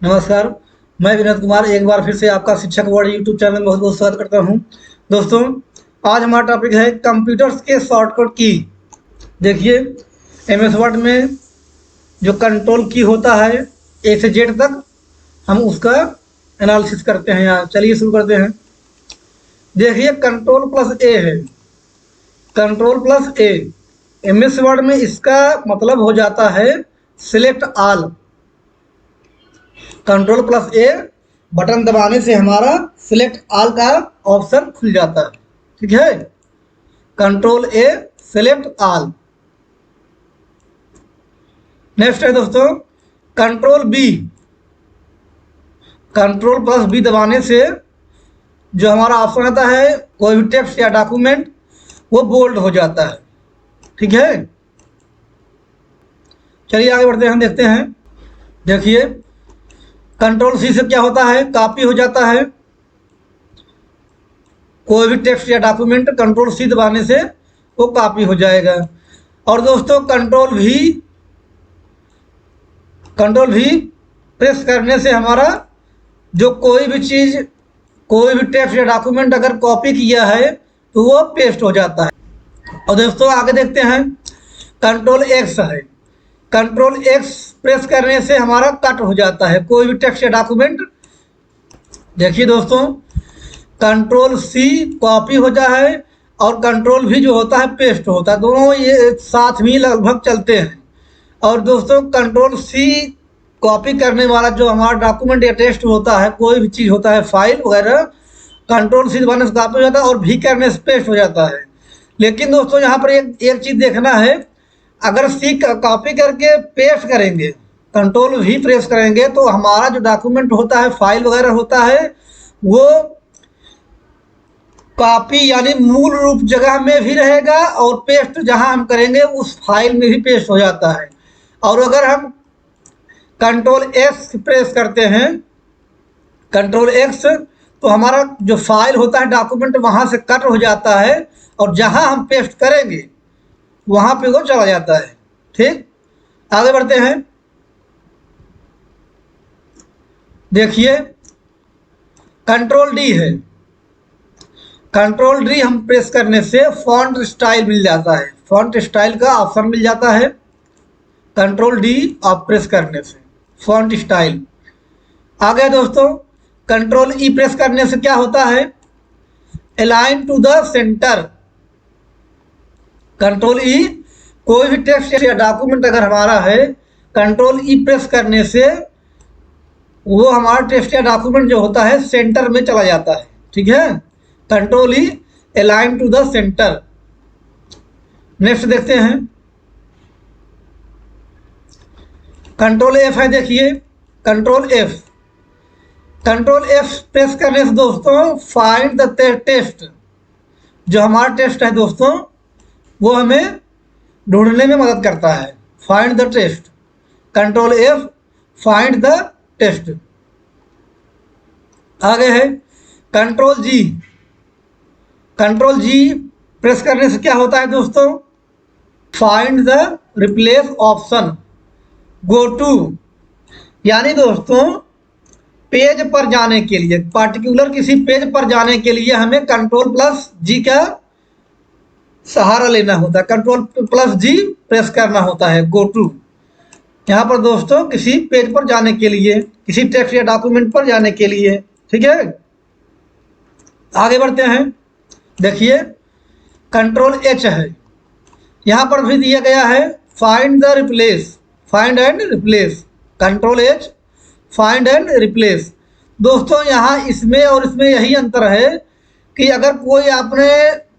नमस्कार। मैं विनोद कुमार एक बार फिर से आपका शिक्षक वर्ड यूट्यूब चैनल में बहुत बहुत स्वागत करता हूं। दोस्तों, आज हमारा टॉपिक है कंप्यूटर्स के शॉर्टकट की। देखिए, एमएस वर्ड में जो कंट्रोल की होता है ए से जेड तक, हम उसका एनालिसिस करते हैं। यहाँ चलिए शुरू करते हैं। देखिए, कंट्रोल प्लस ए है। कंट्रोल प्लस ए एमएस वर्ड में इसका मतलब हो जाता है सिलेक्ट ऑल। कंट्रोल प्लस ए बटन दबाने से हमारा सिलेक्ट ऑल का ऑप्शन खुल जाता है। ठीक है, control A select all. Next है दोस्तों control B. Control plus B दबाने से जो हमारा ऑप्शन आता है कोई भी टेक्स्ट या डॉक्यूमेंट वो बोल्ड हो जाता है। ठीक है, चलिए आगे बढ़ते हैं, हम देखते हैं। देखिए, कंट्रोल सी से क्या होता है, कॉपी हो जाता है कोई भी टेक्स्ट या डॉक्यूमेंट। कंट्रोल सी दबाने से वो कॉपी हो जाएगा। और दोस्तों कंट्रोल भी प्रेस करने से हमारा जो कोई भी चीज़, कोई भी टेक्स्ट या डॉक्यूमेंट अगर कॉपी किया है तो वो पेस्ट हो जाता है। और दोस्तों आगे देखते हैं, कंट्रोल एक्स है। कंट्रोल एक्स प्रेस करने से हमारा कट हो जाता है कोई भी टेक्स्ट या डॉक्यूमेंट। देखिए दोस्तों, कंट्रोल सी कॉपी होता है और कंट्रोल भी जो होता है पेस्ट होता है, दोनों ये साथ में लगभग चलते हैं। और दोस्तों कंट्रोल सी कॉपी करने वाला जो हमारा डॉक्यूमेंट या टेक्स्ट होता है, कोई भी चीज़ होता है, फाइल वगैरह, कंट्रोल सी दबाने से कॉपी हो जाता है और भी करने से पेस्ट हो जाता है। लेकिन दोस्तों यहाँ पर एक चीज़ देखना है, अगर सी कॉपी करके पेस्ट करेंगे, कंट्रोल भी प्रेस करेंगे, तो हमारा जो डॉक्यूमेंट होता है, फाइल वगैरह होता है, वो कॉपी यानी मूल रूप जगह में भी रहेगा और पेस्ट जहां हम करेंगे उस फाइल में भी पेस्ट हो जाता है। और अगर हम कंट्रोल एक्स प्रेस करते हैं, कंट्रोल एक्स, तो हमारा जो फाइल होता है, डॉक्यूमेंट, वहां से कट हो जाता है और जहां हम पेस्ट करेंगे वहां पे वो चला जाता है। ठीक, आगे बढ़ते हैं। देखिए, कंट्रोल डी है। कंट्रोल डी हम प्रेस करने से फॉन्ट स्टाइल मिल जाता है, फॉन्ट स्टाइल का ऑप्शन मिल जाता है। कंट्रोल डी आप प्रेस करने से फॉन्ट स्टाइल आ गया। दोस्तों कंट्रोल ई प्रेस करने से क्या होता है, align to the centre. Control E कोई भी टेक्स्ट या डॉक्यूमेंट अगर हमारा है, कंट्रोल ई प्रेस करने से वो हमारा टेक्स्ट या डॉक्यूमेंट जो होता है सेंटर में चला जाता है। ठीक है, control E align to the centre. Next देखते हैं, कंट्रोल एफ है। देखिए, कंट्रोल एफ प्रेस करने से दोस्तों फाइंड द टेस्ट, जो हमारा टेस्ट है दोस्तों, वो हमें ढूंढने में मदद करता है। Find the test, control F find the test. आगे है control G. Control G press करने से क्या होता है दोस्तों, find the replace option, go to. यानी दोस्तों पेज पर जाने के लिए, पार्टिकुलर किसी पेज पर जाने के लिए हमें कंट्रोल प्लस जी का सहारा लेना होता है, कंट्रोल प्लस जी प्रेस करना होता है, गो टू। यहाँ पर दोस्तों किसी पेज पर जाने के लिए, किसी टेक्स्ट या डॉक्यूमेंट पर जाने के लिए। ठीक है, आगे बढ़ते हैं। देखिए, कंट्रोल एच है। यहाँ पर भी दिया गया है find the replace, find and replace. Control H find and replace. दोस्तों यहाँ इसमें और इसमें यही अंतर है कि अगर कोई आपने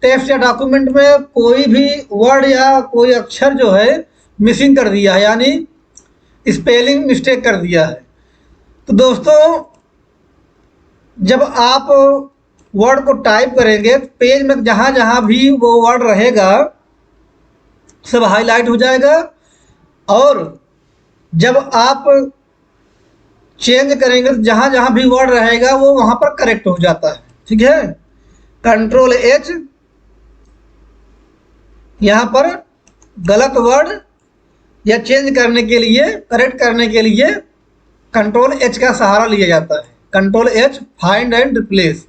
टेक्स्ट या डॉक्यूमेंट में कोई भी वर्ड या कोई अक्षर जो है मिसिंग कर दिया है, यानी स्पेलिंग मिस्टेक कर दिया है, तो दोस्तों जब आप वर्ड को टाइप करेंगे, पेज में जहाँ जहाँ भी वो वर्ड रहेगा सब हाईलाइट हो जाएगा, और जब आप चेंज करेंगे तो जहाँ जहाँ भी वर्ड रहेगा वो वहाँ पर करेक्ट हो जाता है। ठीक है, कंट्रोल एच यहाँ पर गलत वर्ड या चेंज करने के लिए, करेक्ट करने के लिए कंट्रोल एच का सहारा लिया जाता है। Control H, find and replace.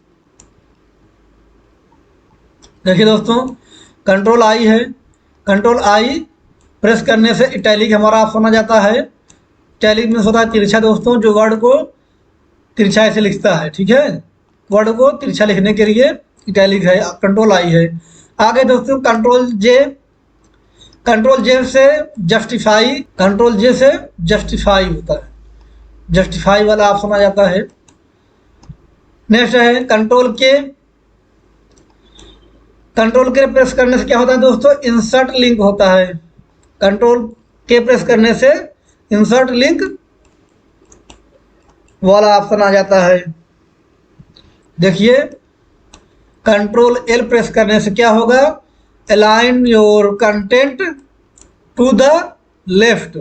देखिए दोस्तों, कंट्रोल आई है, कंट्रोल आई प्रेस करने से इटैलिक हमारा ऑप्शन आ जाता है। इटैलिक मीन्स होता है तिरछा दोस्तों, जो वर्ड को तिरछा ऐसे लिखता है, ठीक है। वर्ड को तिरछा लिखने के लिए इटैलिक है, कंट्रोल आई है। आगे दोस्तों कंट्रोल जे, कंट्रोल जे से जस्टिफाई, कंट्रोल जे से जस्टिफाई होता है, जस्टिफाई वाला ऑप्शन आ जाता है। नेक्स्ट है कंट्रोल के। कंट्रोल के प्रेस करने से क्या होता है दोस्तों, इंसर्ट लिंक होता है। कंट्रोल के प्रेस करने से इंसर्ट लिंक वाला ऑप्शन आ जाता है। देखिए कंट्रोल एल प्रेस करने से क्या होगा, align your content to the left.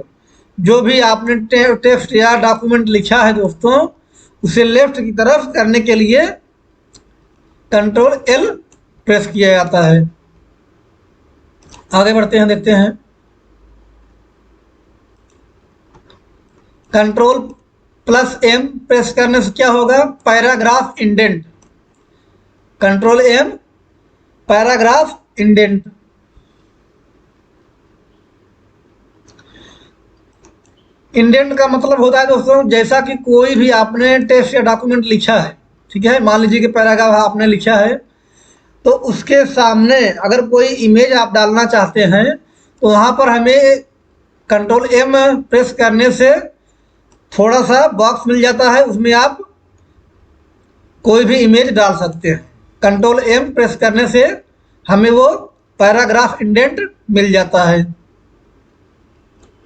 जो भी आपने टेक्स्ट या डॉक्यूमेंट लिखा है दोस्तों, उसे लेफ्ट की तरफ करने के लिए कंट्रोल एल प्रेस किया जाता है। आगे बढ़ते हैं, देखते हैं। कंट्रोल प्लस एम प्रेस करने से क्या होगा, paragraph indent. Control M, paragraph indent. Indent का मतलब होता है दोस्तों, जैसा कि कोई भी आपने टेक्स्ट या डॉक्यूमेंट लिखा है, ठीक है, मान लीजिए कि पैराग्राफ आपने लिखा है, तो उसके सामने अगर कोई इमेज आप डालना चाहते हैं तो वहाँ पर हमें कंट्रोल एम प्रेस करने से थोड़ा सा बॉक्स मिल जाता है, उसमें आप कोई भी इमेज डाल सकते हैं। कंट्रोल एम प्रेस करने से हमें वो पैराग्राफ इंडेंट मिल जाता है,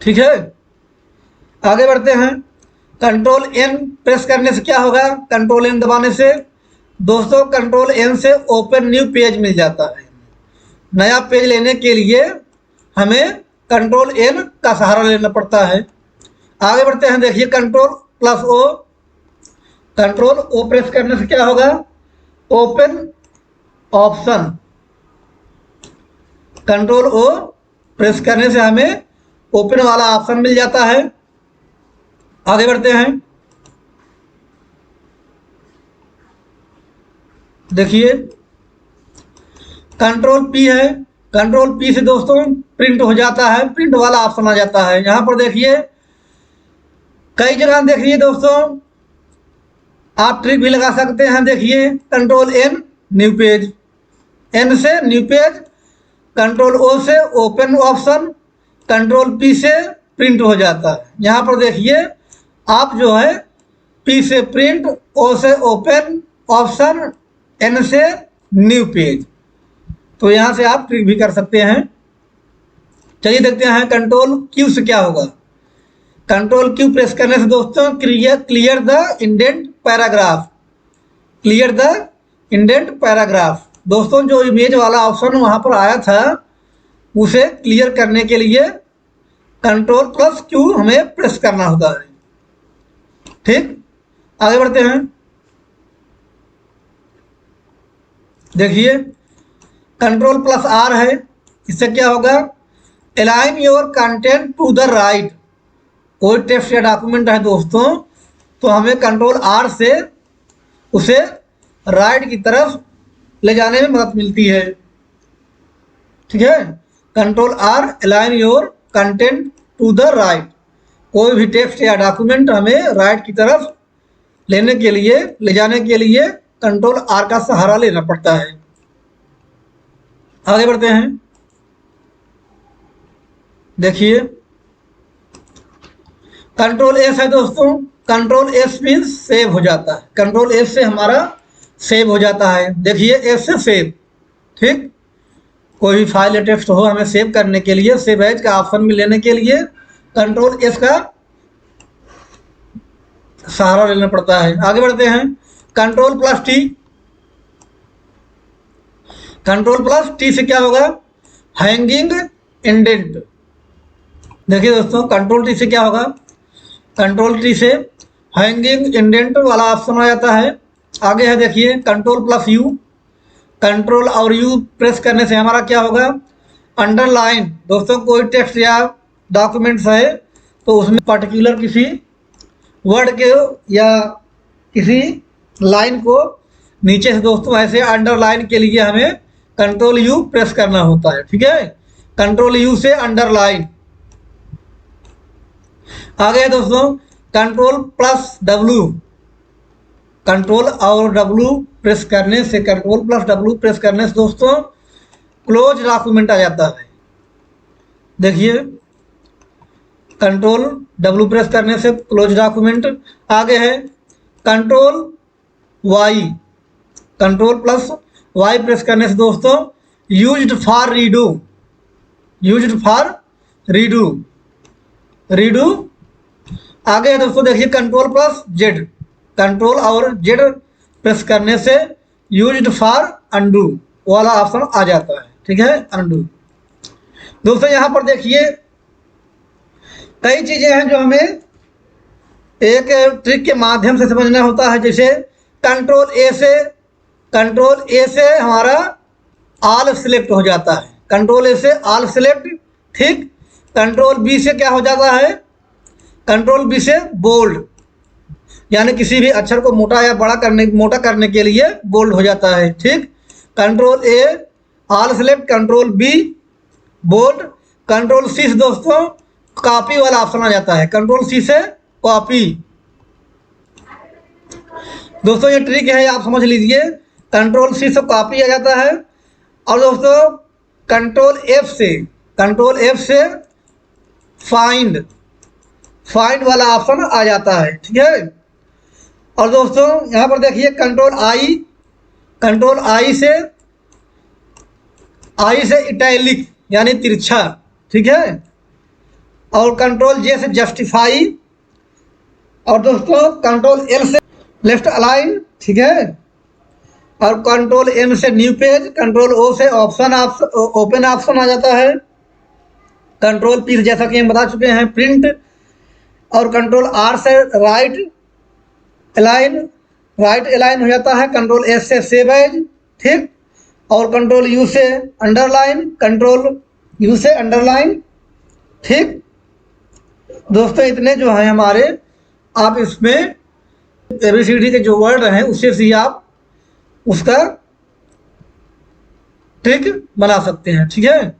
ठीक है। आगे बढ़ते हैं। कंट्रोल एन प्रेस करने से क्या होगा, कंट्रोल एन दबाने से दोस्तों कंट्रोल एन से ओपन न्यू पेज मिल जाता है। नया पेज लेने के लिए हमें कंट्रोल एन का सहारा लेना पड़ता है। आगे बढ़ते हैं, देखिए control plus O. Control O press करने से क्या होगा, open option. Control O press करने से हमें ओपन वाला ऑप्शन मिल जाता है। आगे बढ़ते हैं, देखिए कंट्रोल पी है। कंट्रोल पी से दोस्तों प्रिंट हो जाता है, प्रिंट वाला ऑप्शन आ जाता है। यहां पर देखिए कई जगह देखिए दोस्तों आप ट्रिक भी लगा सकते हैं। देखिए control N new page, N से न्यू पेज, कंट्रोल ओ से ओपन ऑप्शन, कंट्रोल पी से प्रिंट हो जाता है। यहाँ पर देखिए आप जो है पी से प्रिंट, ओ से ओपन ऑप्शन, एन से न्यू पेज। तो यहाँ से आप ट्रिक भी कर सकते हैं। चलिए देखते हैं कंट्रोल क्यू से क्या होगा। कंट्रोल क्यू प्रेस करने से दोस्तों clear the indent paragraph, clear the indent paragraph. दोस्तों जो इमेज वाला ऑप्शन वहाँ पर आया था उसे क्लियर करने के लिए कंट्रोल प्लस क्यू हमें प्रेस करना होता है, ठीक। आगे बढ़ते हैं, देखिए कंट्रोल प्लस आर है। इससे क्या होगा, align your content to the right. कोई टेक्स्ट या डॉक्यूमेंट है दोस्तों, तो हमें कंट्रोल आर से उसे राइट की तरफ ले जाने में मदद मिलती है, ठीक है। Control R, align your content to the right. कोई भी टेक्स्ट या डॉक्यूमेंट हमें राइट की तरफ लेने के लिए, ले जाने के लिए कंट्रोल आर का सहारा लेना पड़ता है। आगे बढ़ते हैं, देखिए कंट्रोल एस है दोस्तों। कंट्रोल एस मीन्स सेव हो जाता है। कंट्रोल एस से हमारा सेव हो जाता है। देखिए एस से सेव, ठीक। कोई भी फाइल या टेक्स्ट हो हमें सेव करने के लिए, सेव एज का ऑप्शन में लेने के लिए कंट्रोल एस का सहारा लेना पड़ता है। आगे बढ़ते हैं, control plus T. Control plus T से क्या होगा, हैंगिंग इंडेंट। देखिए दोस्तों कंट्रोल टी से क्या होगा, कंट्रोल टी से हैंगिंग इंडेंट वाला ऑप्शन आ जाता है। आगे है देखिए कंट्रोल प्लस यू। कंट्रोल और यू प्रेस करने से हमारा क्या होगा, अंडरलाइन। दोस्तों कोई टेक्स्ट या डॉक्यूमेंट्स है तो उसमें पर्टिकुलर किसी वर्ड के या किसी लाइन को नीचे से दोस्तों ऐसे अंडरलाइन के लिए हमें कंट्रोल यू प्रेस करना होता है। ठीक है, कंट्रोल यू से अंडरलाइन। आगे दोस्तों कंट्रोल प्लस डब्लू, कंट्रोल और डब्लू प्रेस करने से, कंट्रोल प्लस डब्लू प्रेस करने से दोस्तों क्लोज डॉक्यूमेंट आ जाता है। देखिए कंट्रोल डब्लू प्रेस करने से क्लोज डॉक्यूमेंट। आगे है control Y, control plus Y press करने से दोस्तों used for redo, used for redo, redo. आगे है दोस्तों देखिए कंट्रोल प्लस जेड, कंट्रोल और जेड प्रेस करने से यूज्ड फॉर अनडू वाला ऑप्शन आ जाता है। ठीक है, अनडू। दोस्तों यहाँ पर देखिए कई चीजें हैं जो हमें एक ट्रिक के माध्यम से समझना होता है। जैसे कंट्रोल ए से हमारा ऑल सिलेक्ट हो जाता है, कंट्रोल ए से ऑल सिलेक्ट। ठीक, कंट्रोल बी से क्या हो जाता है, कंट्रोल बी से बोल्ड, यानी किसी भी अक्षर को मोटा या बड़ा करने, मोटा करने के लिए बोल्ड हो जाता है। ठीक, control A all select, control B bold, control C से दोस्तों कॉपी वाला ऑप्शन आ जाता है, कंट्रोल सी से कॉपी। दोस्तों ये ट्रिक है, आप समझ लीजिए, कंट्रोल सी से कॉपी आ जाता है। और दोस्तों कंट्रोल एफ से फाइंड, फाइंड वाला ऑप्शन आ जाता है। ठीक है, और दोस्तों यहाँ पर देखिए कंट्रोल आई से इटैलिक यानी तिरछा। ठीक है, और कंट्रोल जे से जस्टिफाई, और दोस्तों कंट्रोल एल से लेफ्ट अलाइन। ठीक है, और कंट्रोल एम से न्यू पेज, कंट्रोल ओ से ऑप्शन ओपन ऑप्शन आ जाता है, कंट्रोल पी जैसा कि हम बता चुके हैं प्रिंट, और कंट्रोल आर से राइट अलाइन हो जाता है, कंट्रोल एस से सेव एज। ठीक, और कंट्रोल यू से अंडरलाइन, कंट्रोल यू से अंडरलाइन। ठीक दोस्तों, इतने जो हैं हमारे, आप इसमें ABCD के जो वर्ड हैं उससे ही आप उसका ट्रिक बना सकते हैं। ठीक है।